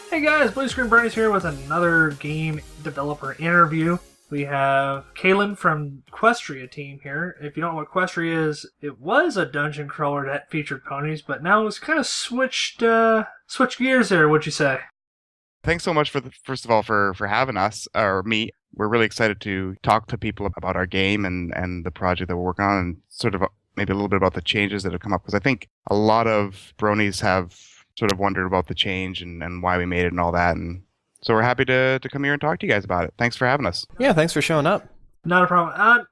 Hey guys, Bluescreen Bronies here with another game developer interview. We have Kaylin from Questria team here. If you don't know what Questria is, it was a dungeon crawler that featured ponies, but now it's kind of switched gears there, what'd you say? Thanks so much first of all for having us or me. We're really excited to talk to people about our game and the project that we're working on and sort of maybe a little bit about the changes that have come up because I think a lot of bronies have sort of wondered about the change and why we made it and all that, and so we're happy to come here and talk to you guys about it. Thanks for having us. Yeah, thanks for showing up. Not a problem.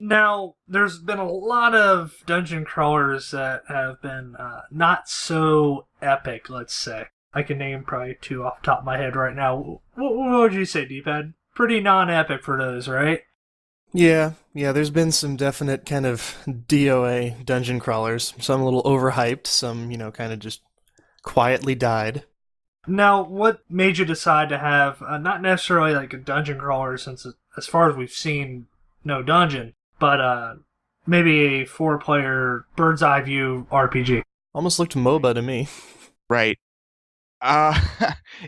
Now, there's been a lot of dungeon crawlers that have been not so epic, let's say. I can name probably two off the top of my head right now. What would you say, D-Pad? Pretty non-epic for those, right? Yeah, there's been some definite kind of DOA dungeon crawlers. Some a little overhyped, some, kind of just quietly died. Now, what made you decide to have, not necessarily like a dungeon crawler, since as far as we've seen, no dungeon, but maybe a four-player bird's eye view RPG? Almost looked MOBA to me. Right. Uh,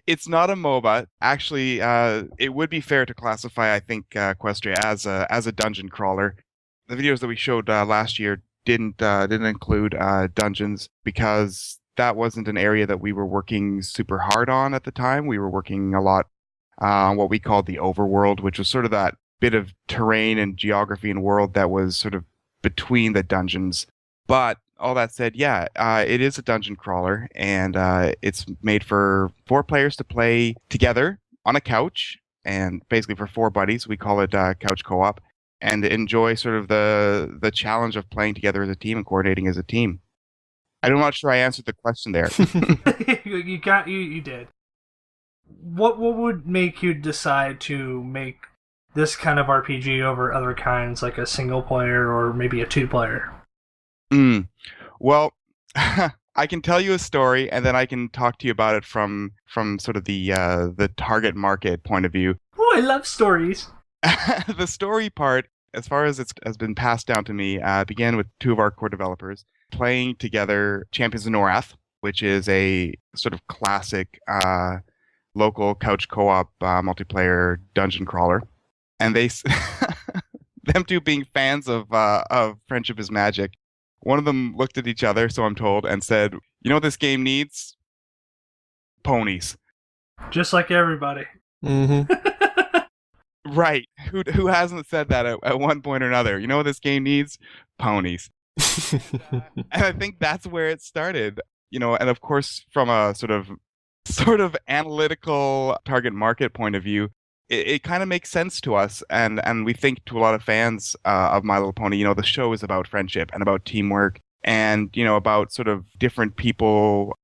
it's not a MOBA. Actually, it would be fair to classify, I think, Questria as a dungeon crawler. The videos that we showed last year didn't include dungeons because that wasn't an area that we were working super hard on at the time. We were working a lot on what we called the overworld, which was sort of that bit of terrain and geography and world that was sort of between the dungeons. But all that said, yeah, it is a dungeon crawler, and it's made for four players to play together on a couch, and basically for four buddies. We call it couch co-op, and enjoy sort of the challenge of playing together as a team and coordinating as a team. I'm not sure I answered the question there. You did. What would make you decide to make this kind of RPG over other kinds, like a single player or maybe a two-player? Well, I can tell you a story, and then I can talk to you about it from sort of the target market point of view. Oh, I love stories. The story part, as far as it has been passed down to me, began with two of our core developers playing together Champions of Norath, which is a sort of classic local couch co-op multiplayer dungeon crawler, and them two being fans of Friendship is Magic. One of them looked at each other, so I'm told, and said, "You know what this game needs? Ponies." Just like everybody. Mm-hmm. Right. Who hasn't said that at one point or another? You know what this game needs? Ponies. And I think that's where it started. And of course, from a sort of analytical target market point of view, it kind of makes sense to us, and we think to a lot of fans of My Little Pony. The show is about friendship and about teamwork, and about sort of different people,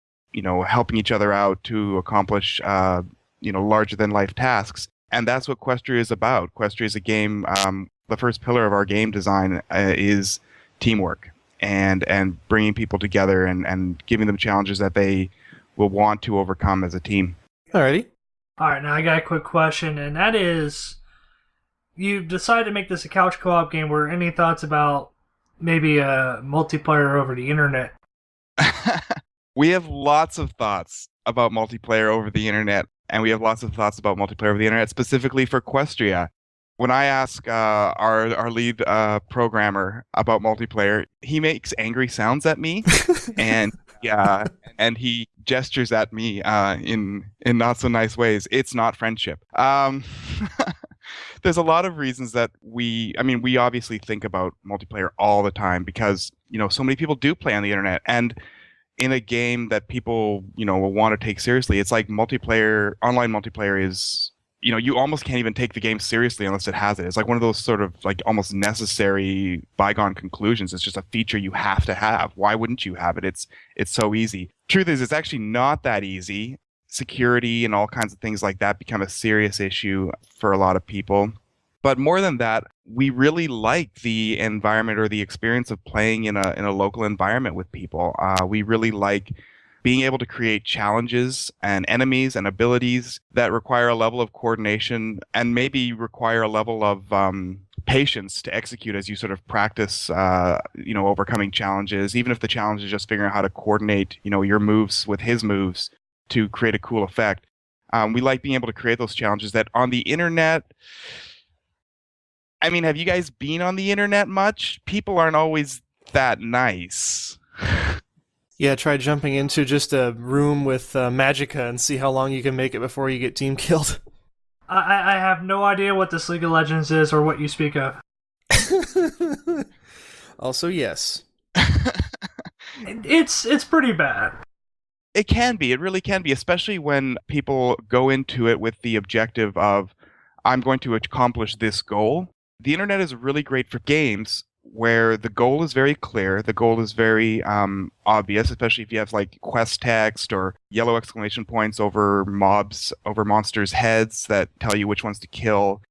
helping each other out to accomplish larger than life tasks, and that's what Questria is about. Questria is a game. The first pillar of our game design is teamwork and bringing people together and giving them challenges that they will want to overcome as a team. Alrighty. Alright, now I got a quick question, and that is, you've decided to make this a couch co-op game. Were any thoughts about maybe a multiplayer over the internet? We have lots of thoughts about multiplayer over the internet, and we have lots of thoughts about multiplayer over the internet, specifically for Questria. When I ask our lead programmer about multiplayer, he makes angry sounds at me, and and he gestures at me in not so nice ways. It's not friendship. There's a lot of reasons that we obviously think about multiplayer all the time because so many people do play on the internet, and in a game that people will want to take seriously, it's like online multiplayer is. You almost can't even take the game seriously unless it has it. It's like one of those sort of like almost necessary bygone conclusions. It's just a feature you have to have. Why wouldn't you have it? It's so easy. Truth is, it's actually not that easy. Security and all kinds of things like that become a serious issue for a lot of people. But more than that, we really like the environment or the experience of playing in a local environment with people. We really like being able to create challenges and enemies and abilities that require a level of coordination and maybe require a level of patience to execute as you sort of practice, overcoming challenges, even if the challenge is just figuring out how to coordinate, your moves with his moves to create a cool effect. We like being able to create those challenges that on the internet. I mean, have you guys been on the internet much? People aren't always that nice. Yeah, try jumping into just a room with Magicka and see how long you can make it before you get team killed. I have no idea what this League of Legends is or what you speak of. Also, yes. It's pretty bad. It can be. It really can be, especially when people go into it with the objective of, I'm going to accomplish this goal. The internet is really great for games where the goal is very clear, the goal is very obvious, especially if you have like quest text or yellow exclamation points over mobs, over monsters' heads that tell you which ones to kill.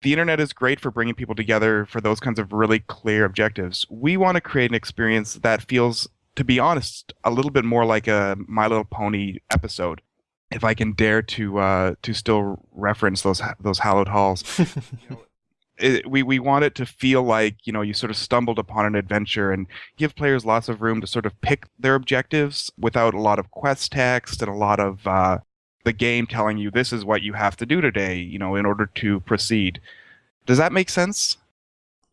The internet is great for bringing people together for those kinds of really clear objectives. We want to create an experience that feels, to be honest, a little bit more like a My Little Pony episode. If I can dare to still reference those hallowed halls. We want it to feel like, you sort of stumbled upon an adventure and give players lots of room to sort of pick their objectives without a lot of quest text and a lot of the game telling you this is what you have to do today, in order to proceed. Does that make sense?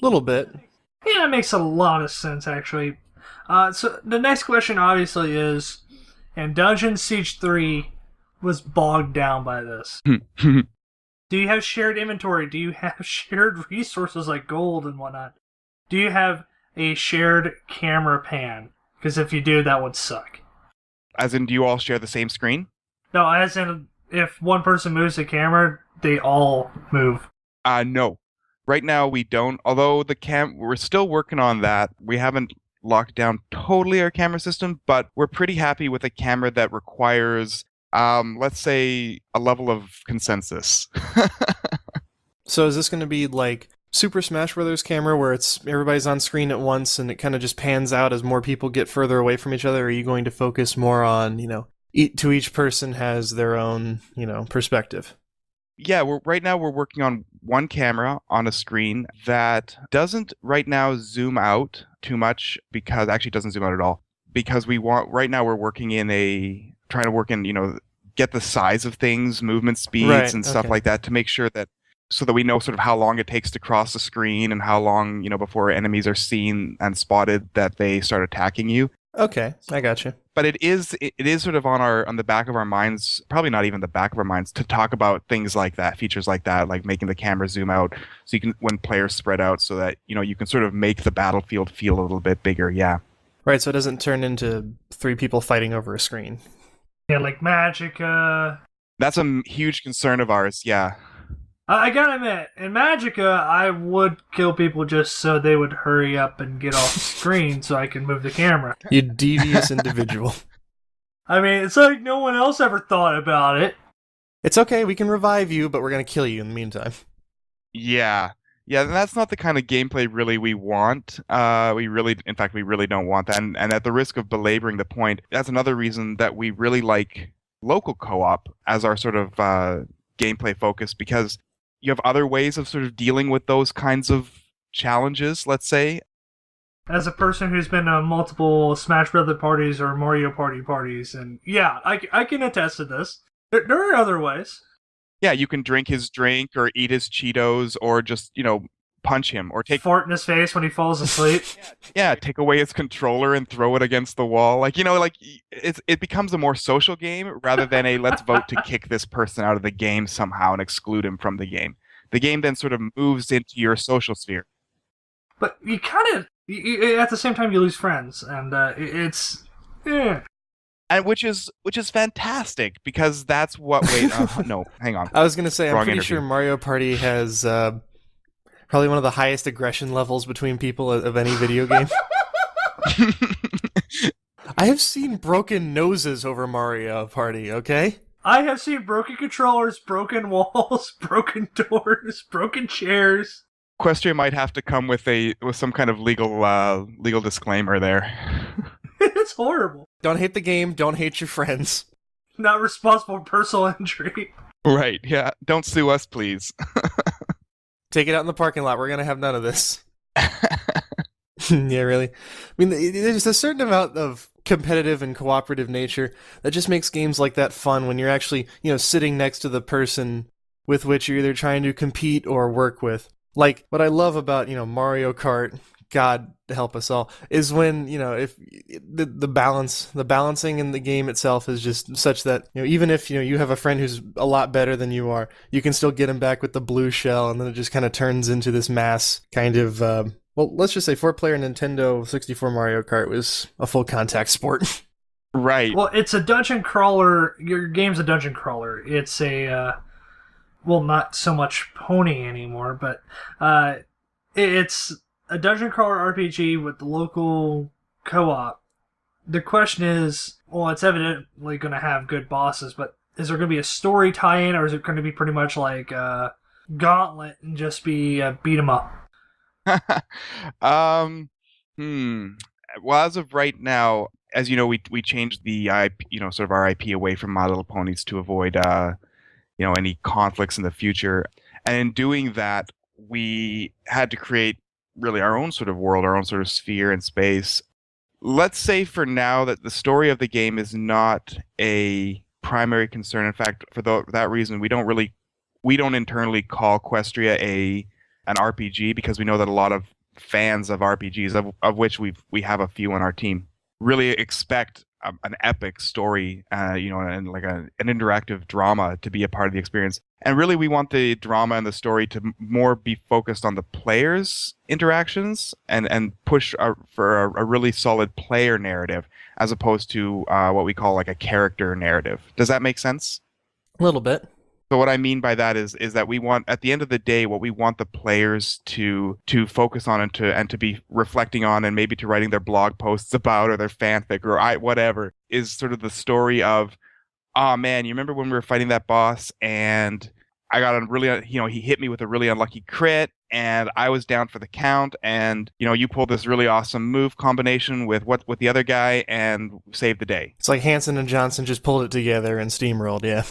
A little bit. Yeah, it makes a lot of sense, actually. So the next question obviously is, and Dungeon Siege 3 was bogged down by this. Do you have shared inventory? Do you have shared resources like gold and whatnot? Do you have a shared camera pan? Because if you do, that would suck. As in, do you all share the same screen? No, as in, if one person moves the camera, they all move. No. Right now, we don't. Although we're still working on that. We haven't locked down totally our camera system, but we're pretty happy with a camera that requires, let's say, a level of consensus. So is this going to be like Super Smash Bros. Camera where it's everybody's on screen at once and it kind of just pans out as more people get further away from each other? Or are you going to focus more on, to each person has their own, perspective? Yeah, right now we're working on one camera on a screen that doesn't right now zoom out too much, because actually it doesn't zoom out at all, because right now we're trying to work in, get the size of things, movement speeds and stuff like that to make sure that, so that we know sort of how long it takes to cross the screen and how long, before enemies are seen and spotted that they start attacking you. Okay, I gotcha. But it is sort of on the back of our minds, probably not even the back of our minds, to talk about things like that, features like that, like making the camera zoom out so you can, when players spread out, so that, you can sort of make the battlefield feel a little bit bigger. Yeah. Right, so it doesn't turn into 3 people fighting over a screen. Yeah, like Magicka. That's a huge concern of ours, yeah. I gotta admit, in Magicka, I would kill people just so they would hurry up and get off the screen so I can move the camera. You devious individual. I mean, it's like no one else ever thought about it. It's okay, we can revive you, but we're going to kill you in the meantime. Yeah. Yeah, and that's not the kind of gameplay really we want. We really don't want that. And at the risk of belaboring the point, that's another reason that we really like local co-op as our sort of gameplay focus, because you have other ways of sort of dealing with those kinds of challenges, let's say. As a person who's been to multiple Smash Brothers parties or Mario Party parties, and yeah, I can attest to this. There are other ways. Yeah, you can drink his drink or eat his Cheetos or just, punch him or fart in his face when he falls asleep. Yeah, take away his controller and throw it against the wall. It becomes a more social game rather than a let's vote to kick this person out of the game somehow and exclude him from the game. The game then sort of moves into your social sphere. But you kind of, at the same time, you lose friends, and it's. And which is fantastic, because that's what. Wait, no, hang on. I was gonna say, I'm pretty interview. sure Mario Party has probably one of the highest aggression levels between people of any video game. I have seen broken noses over Mario Party. Okay. I have seen broken controllers, broken walls, broken doors, broken chairs. Questria might have to come with some kind of legal disclaimer there. It's horrible. Don't hate the game. Don't hate your friends. Not responsible for personal injury. Right, yeah. Don't sue us, please. Take it out in the parking lot. We're going to have none of this. Yeah, really. I mean, there's a certain amount of competitive and cooperative nature that just makes games like that fun when you're actually, sitting next to the person with which you're either trying to compete or work with. Like, what I love about, Mario Kart, God help us all, is when, if the balancing in the game itself is just such that, even if, you have a friend who's a lot better than you are, you can still get him back with the blue shell, and then it just kind of turns into this mass kind of, well, let's just say 4-player Nintendo 64 Mario Kart was a full contact sport. Right. Well, it's a dungeon crawler. Your game's a dungeon crawler. It's a, well, not so much pony anymore, but it's a dungeon crawler RPG with the local co-op. The question is, well, it's evidently going to have good bosses, but is there going to be a story tie-in, or is it going to be pretty much like Gauntlet and just be beat 'em up? Well, as of right now, as you know, we changed the IP, sort of our IP away from My Little Ponies to avoid any conflicts in the future. And in doing that, we had to create really our own sort of world, our own sort of sphere and space. Let's say for now that the story of the game is not a primary concern. In fact, for that reason, we don't internally call Questria an RPG, because we know that a lot of fans of RPGs, of which we have a few on our team, really expect an epic story, and like an interactive drama to be a part of the experience. And really, we want the drama and the story to more be focused on the players' interactions and push for a really solid player narrative, as opposed to what we call like a character narrative. Does that make sense? A little bit. So what I mean by that is that we want, at the end of the day, what we want the players to focus on and to be reflecting on, and maybe to writing their blog posts about, or their fanfic, or whatever, is sort of the story of, oh man, you remember when we were fighting that boss and I got a really, he hit me with a really unlucky crit and I was down for the count, and you pulled this really awesome move combination with the other guy and saved the day. It's like Hansen and Johnson just pulled it together and steamrolled, yeah.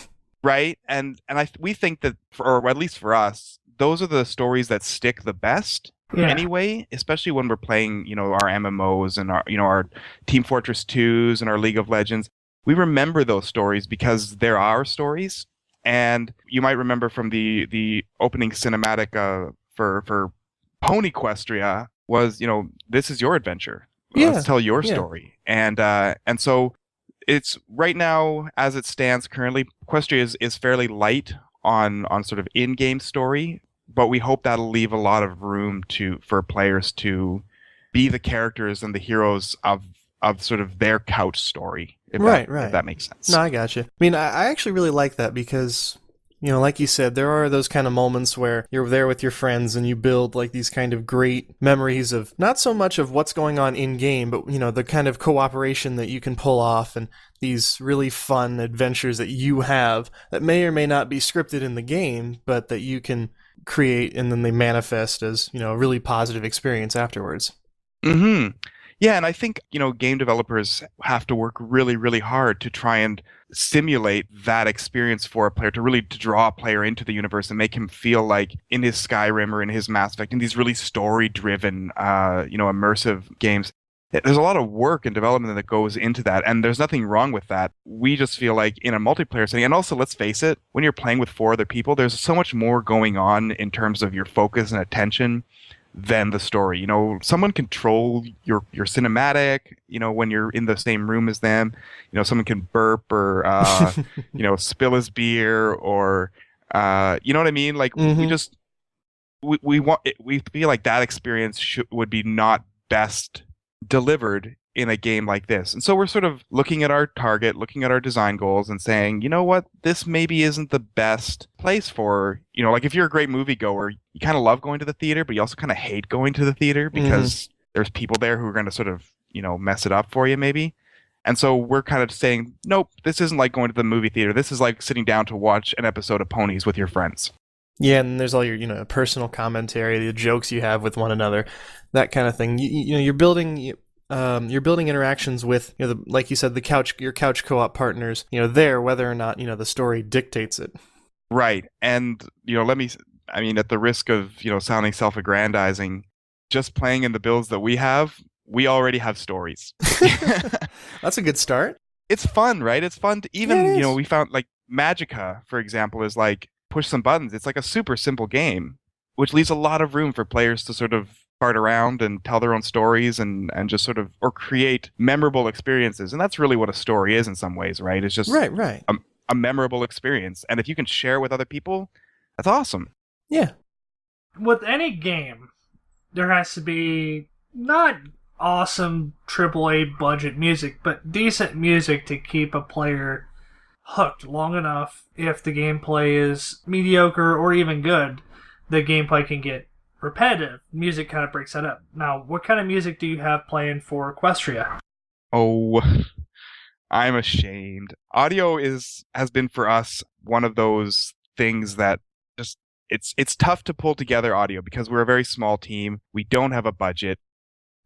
Right, and we think that, or at least for us, those are the stories that stick the best. Yeah. Anyway, especially when we're playing, our MMOs and our Team Fortress 2s and our League of Legends. We remember those stories because they're our stories. And you might remember from the opening cinematic for Pony Questria was, this is your adventure. Yeah. Let's tell your story. And so it's right now, as it stands currently, Questria is fairly light on sort of in-game story, but we hope that'll leave a lot of room for players to be the characters and the heroes of sort of their couch story. If that makes sense. No, I gotcha. I mean, I actually really like that because, like you said, there are those kind of moments where you're there with your friends and you build like these kind of great memories of not so much of what's going on in game, but the kind of cooperation that you can pull off and these really fun adventures that you have that may or may not be scripted in the game, but that you can create, and then they manifest as, a really positive experience afterwards. Mm-hmm. Yeah, and I think, game developers have to work really, really hard to try and simulate that experience for a player, to draw a player into the universe and make him feel like in his Skyrim or in his Mass Effect, in these really story-driven, immersive games. There's a lot of work and development that goes into that, and there's nothing wrong with that. We just feel like in a multiplayer setting, and also, let's face it, when you're playing with 4 other people, there's so much more going on in terms of your focus and attention than the story. Someone control your cinematic, when you're in the same room as them. Someone can burp or, spill his beer or, you know what I mean? Like, mm-hmm. we feel like that experience would be not best delivered in a game like this. And so we're sort of looking at our target, looking at our design goals and saying, you know what, this maybe isn't the best place for, like if you're a great moviegoer, you kind of love going to the theater, but you also kind of hate going to the theater because there's people there who are going to sort of, mess it up for you maybe. And so we're kind of saying, nope, this isn't like going to the movie theater. This is like sitting down to watch an episode of Ponies with your friends. Yeah, and there's all your, personal commentary, the jokes you have with one another, that kind of thing. You're building interactions with, like you said, your couch co-op partners, there, whether or not, the story dictates it. Right. And, at the risk of, sounding self-aggrandizing, just playing in the builds that we have, we already have stories. That's a good start. It's fun, right? It's fun to even, Yeah, it is. we found like Magica, for example, is like push some buttons. It's like a super simple game, which leaves a lot of room for players to sort of fart around and tell their own stories and just sort of, or create memorable experiences. And that's really what a story is in some ways, right? It's just Right. a memorable experience. And if you can share with other people, that's awesome. Yeah. With any game, there has to be not awesome AAA budget music, but decent music to keep a player hooked long enough. If the gameplay is mediocre or even good, the gameplay can get repetitive. Music kind of breaks that up. Now, what kind of music do you have playing for Questria? Oh, I'm ashamed. Audio has been for us one of those things that just it's tough to pull together audio because we're a very small team. We don't have a budget.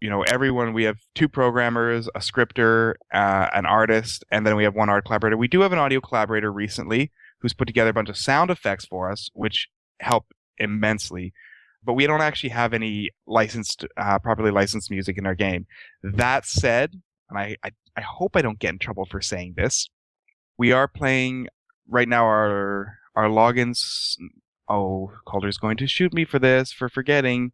We have 2 programmers, a scripter, an artist, and then we have 1 art collaborator. We do have an audio collaborator recently who's put together a bunch of sound effects for us, which help immensely. But we don't actually have any properly licensed music in our game. That said, and I hope I don't get in trouble for saying this, we are playing right now our logins. Oh, Calder's going to shoot me for this, for forgetting.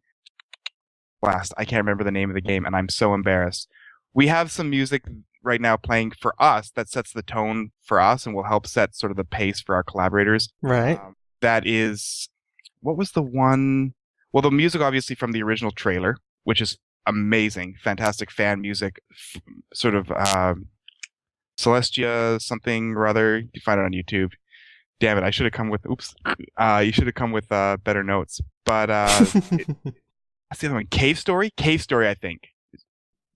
Blast. I can't remember the name of the game, and I'm so embarrassed. We have some music right now playing for us that sets the tone for us and will help set sort of the pace for our collaborators. Right. That is, what was the one? Well, the music obviously from the original trailer, which is amazing, fantastic fan music, sort of Celestia something or other. You can find it on YouTube. Damn it! I should have come with. Oops. You should have come with better notes. But that's the other one. Cave Story. Cave Story, I think.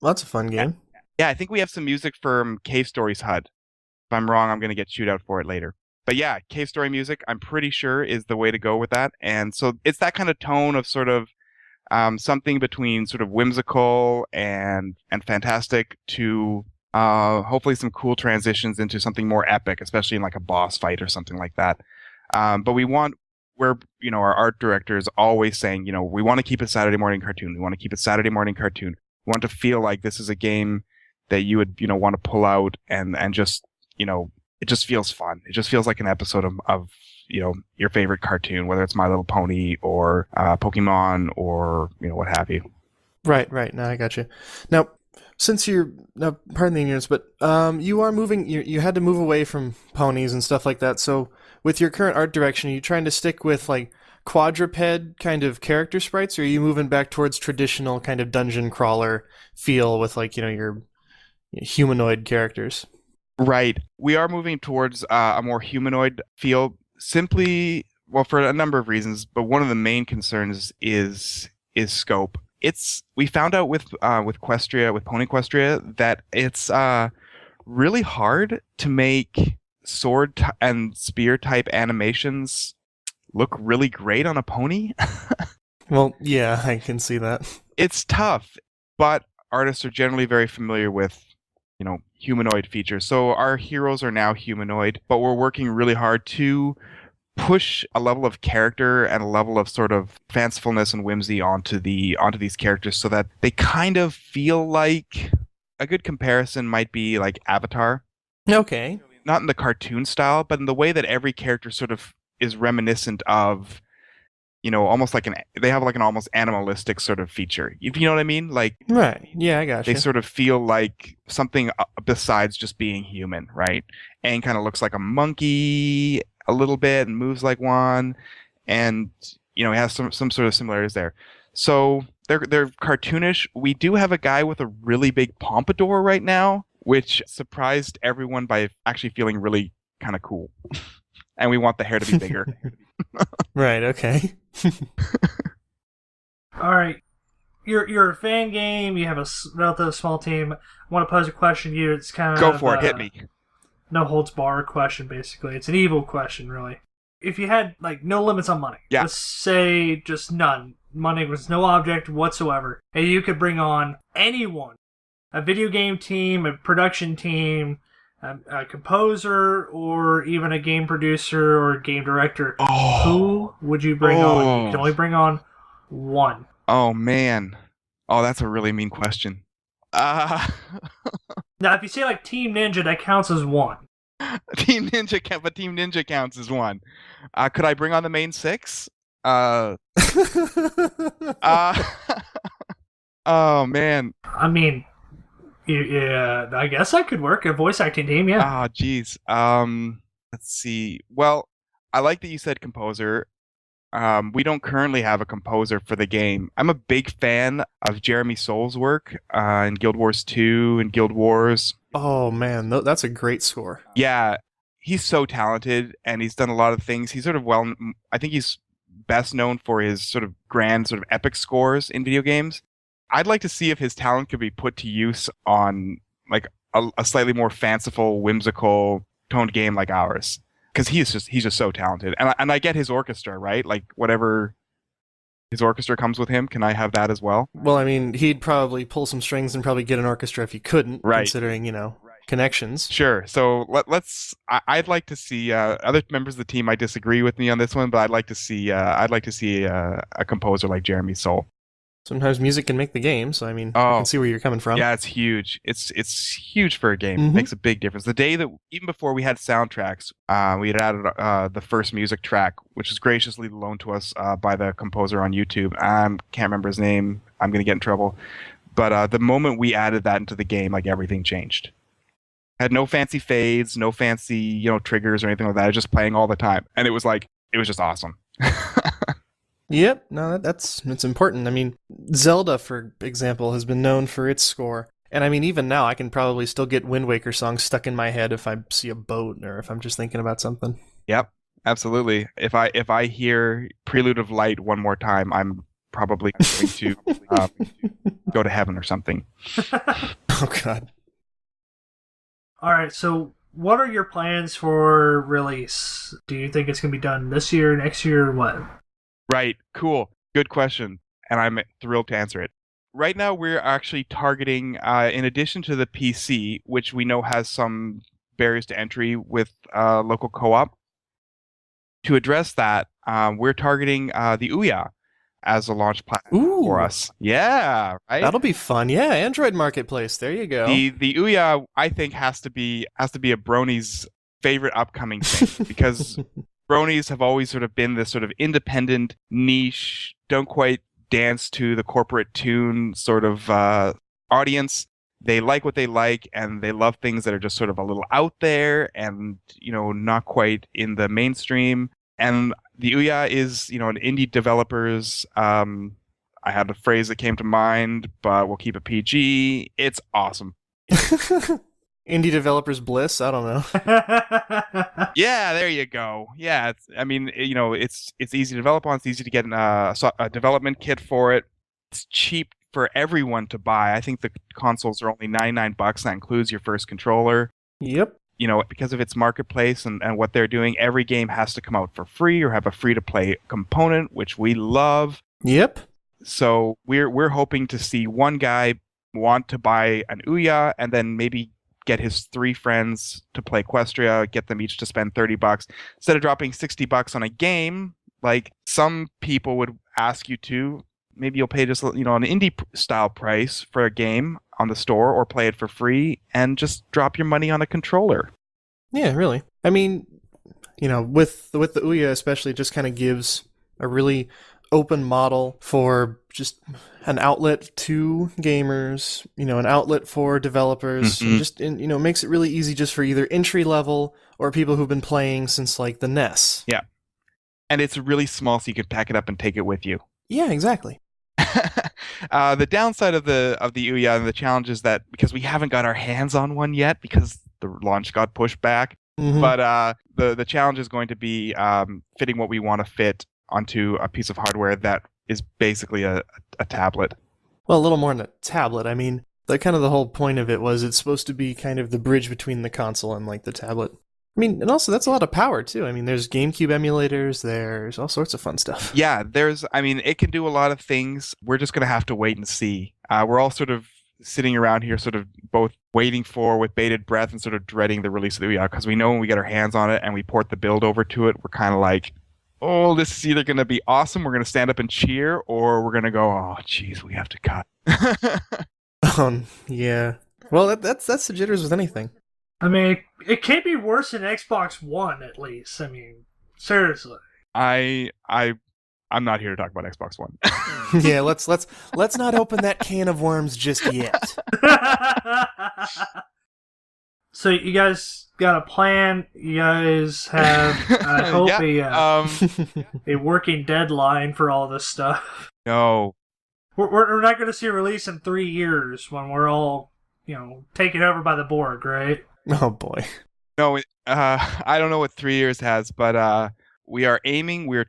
That's a fun game. Yeah, I think we have some music from Cave Story's HUD. If I'm wrong, I'm going to get chewed out for it later. But yeah, Cave Story music, I'm pretty sure, is the way to go with that. And so it's that kind of tone of sort of something between sort of whimsical and fantastic to hopefully some cool transitions into something more epic, especially in like a boss fight or something like that. But our art director is always saying, we want to keep it Saturday morning cartoon. We want to keep it Saturday morning cartoon. We want to feel like this is a game that you would, want to pull out and just, it just feels fun. It just feels like an episode of your favorite cartoon, whether it's My Little Pony or Pokemon or, what have you. Right. Now I got you. Now, since pardon the ignorance, but you are moving, you had to move away from ponies and stuff like that. So with your current art direction, are you trying to stick with like quadruped kind of character sprites, or are you moving back towards traditional kind of dungeon crawler feel with like, your humanoid characters? Right. We are moving towards a more humanoid feel simply, well, for a number of reasons, but one of the main concerns is scope. We found out with Questria, with Pony Questria, that it's really hard to make sword and spear type animations look really great on a pony. Well, yeah, I can see that. It's tough, but artists are generally very familiar with humanoid features. So our heroes are now humanoid, but we're working really hard to push a level of character and a level of sort of fancifulness and whimsy onto these characters so that they kind of feel like a good comparison might be like Avatar. Okay. Not in the cartoon style, but in the way that every character sort of is reminiscent of, almost like they have like an almost animalistic sort of feature. You know what I mean? Like, right. Yeah, I got you. They sort of feel like something besides just being human, right? Aang kind of looks like a monkey a little bit and moves like one, and it has some sort of similarities there. So they're cartoonish. We do have a guy with a really big pompadour right now, which surprised everyone by actually feeling really kind of cool. And we want the hair to be bigger. Right. Okay. All right. You're a fan game. You have a relatively small team. I want to pose a question to you. It's kind of go for it. Hit me. No holds barred question. Basically, it's an evil question, really. If you had like no limits on money, let's say just none. Money was no object whatsoever, and you could bring on anyone, a video game team, a production team, a composer, or even a game producer or a game director. Who would you bring on? You can only bring on one. Oh, man. Oh, that's a really mean question. Uh, Now, if you say like Team Ninja, that counts as one. Team Ninja, but Team Ninja counts as one. Could I bring on the main six? Uh, uh, oh man. I mean, yeah, I guess that could work. A voice acting team, yeah. Oh, geez. Let's see. Well, I like that you said composer. We don't currently have a composer for the game. I'm a big fan of Jeremy Soul's work in Guild Wars 2 and Guild Wars. Oh man, that's a great score. Yeah, he's so talented and he's done a lot of things. He's sort of I think he's best known for his sort of grand, sort of epic scores in video games. I'd like to see if his talent could be put to use on like a slightly more fanciful, whimsical toned game like ours. Because he's just so talented, and I get his orchestra, right? Like whatever his orchestra comes with him. Can I have that as well? Well, I mean, he'd probably pull some strings and probably get an orchestra if he couldn't, Right. considering, connections. Sure. So let's. I'd like to see other members of the team might disagree with me on this one, but I'd like to see a composer like Jeremy Soul. Sometimes music can make the game, so I mean, Oh. I can see where you're coming from. Yeah, it's huge. It's huge for a game. It Mhm. makes a big difference. The day that even before we had soundtracks, we had added the first music track, which was graciously loaned to us by the composer on YouTube. I can't remember his name. I'm gonna get in trouble. But the moment we added that into the game, like everything changed. Had no fancy fades, no fancy triggers or anything like that. I was just playing all the time, and it was just awesome. Yep, no, that's important. I mean, Zelda, for example, has been known for its score. And I mean, even now, I can probably still get Wind Waker songs stuck in my head if I see a boat or if I'm just thinking about something. Yep, absolutely. If I hear Prelude of Light one more time, I'm probably going to go to heaven or something. Oh, God. All right, so what are your plans for release? Do you think it's going to be done this year, next year, or what? Right. Cool. Good question. And I'm thrilled to answer it. Right now, we're actually targeting, in addition to the PC, which we know has some barriers to entry with local co-op, to address that, we're targeting the Ouya as a launch platform for us. Yeah, right? That'll be fun. Yeah, Android Marketplace. There you go. The Ouya, I think, has to be a Bronies' favorite upcoming thing because Bronies have always sort of been this sort of independent, niche, don't quite dance to the corporate tune sort of audience. They like what they like, and they love things that are just sort of a little out there and, not quite in the mainstream. And the Ouya is, an indie developer's, I had a phrase that came to mind, but we'll keep it PG. It's awesome. Indie developers bliss. I don't know. Yeah, there you go. Yeah, it's easy to develop on. It's easy to get a development kit for it. It's cheap for everyone to buy. I think the consoles are only $99. That includes your first controller. Yep. Because of its marketplace and what they're doing, every game has to come out for free or have a free-to-play component, which we love. Yep. So we're hoping to see one guy want to buy an Ouya and then maybe get his 3 friends to play Questria, get them each to spend $30 instead of dropping $60 on a game. Like some people would ask you to, maybe you'll pay just an indie style price for a game on the store or play it for free and just drop your money on a controller. Yeah, really. I mean, with the Ouya especially, it just kind of gives a really open model for just an outlet to gamers, an outlet for developers, Mhm. and just makes it really easy just for either entry level or people who've been playing since like the NES. Yeah. And it's really small so you can pack it up and take it with you. Yeah, exactly. The downside of the Ouya and the challenge is that because we haven't got our hands on one yet because the launch got pushed back, Mhm. but the challenge is going to be fitting what we want to fit onto a piece of hardware that is basically a tablet. Well, a little more than a tablet. I mean, the whole point of it was it's supposed to be kind of the bridge between the console and like the tablet. I mean, and also that's a lot of power too. I mean, there's GameCube emulators, there's all sorts of fun stuff. Yeah, it can do a lot of things. We're just going to have to wait and see. We're all sort of sitting around here sort of both waiting for with bated breath and sort of dreading the release of the Ouya because we know when we get our hands on it and we port the build over to it, we're kind of like, oh, this is either going to be awesome, we're going to stand up and cheer, or we're going to go, oh, geez, we have to cut. Yeah. Well, that's the jitters with anything. I mean, it can't be worse than Xbox One, at least. I mean, seriously. I'm not here to talk about Xbox One. Yeah, let's not open that can of worms just yet. So you guys got a plan? You guys have, I hope, a working deadline for all this stuff. No. We're not going to see a release in 3 years when we're all, taken over by the Borg, right? Oh boy. No, I don't know what 3 years has, but we are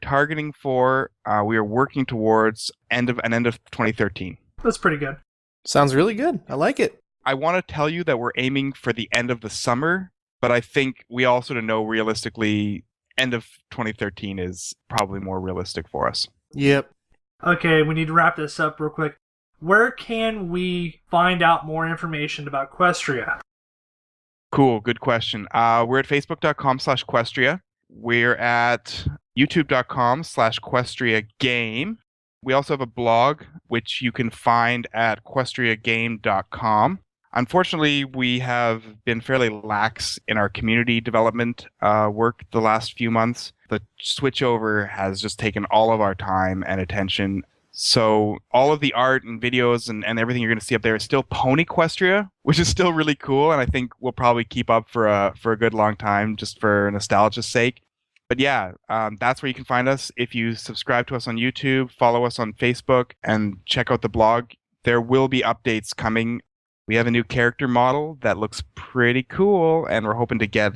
targeting for, we are working towards end of 2013. That's pretty good. Sounds really good. I like it. I want to tell you that we're aiming for the end of the summer, but I think we also to know realistically end of 2013 is probably more realistic for us. Yep. Okay, we need to wrap this up real quick. Where can we find out more information about Questria? Cool, good question. We're at facebook.com/Questria. We're at youtube.com/Questria Game. We also have a blog, which you can find at questriagame.com. Unfortunately, we have been fairly lax in our community development work the last few months. The switchover has just taken all of our time and attention. So all of the art and videos and everything you're going to see up there is still Pony Questria, which is still really cool. And I think we'll probably keep up for a good long time just for nostalgia's sake. But yeah, that's where you can find us. If you subscribe to us on YouTube, follow us on Facebook, and check out the blog, there will be updates coming. We have a new character model that looks pretty cool, and we're hoping to get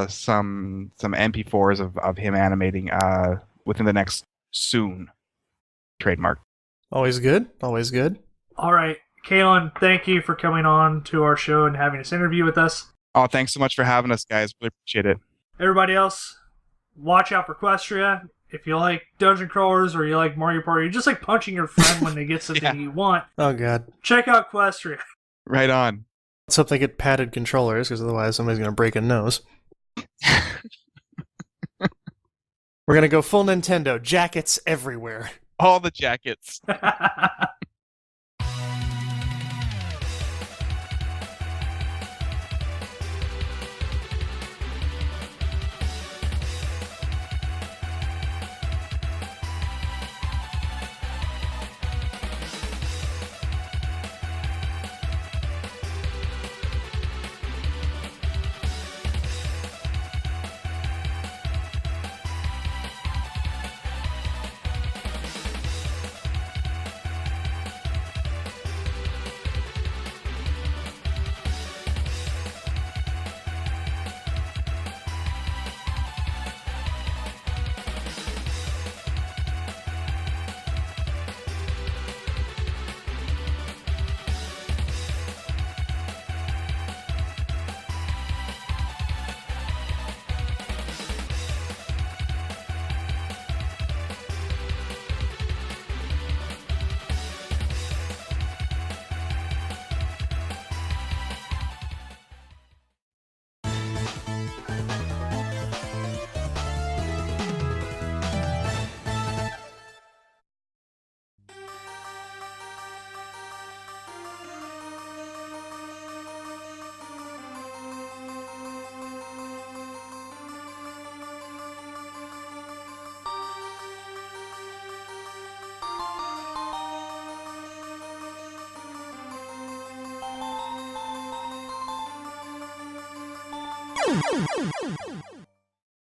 some MP4s of him animating within the next soon. Trademark. Always good. Always good. All right. Kalen, thank you for coming on to our show and having this interview with us. Oh, thanks so much for having us, guys. Really appreciate it. Everybody else, watch out for Questria. If you like dungeon crawlers or you like Mario Party, you just like punching your friend when they get something you want, Oh god. check out Questria. Right on. Let's hope they get padded controllers, because otherwise somebody's going to break a nose. We're going to go full Nintendo. Jackets everywhere. All the jackets.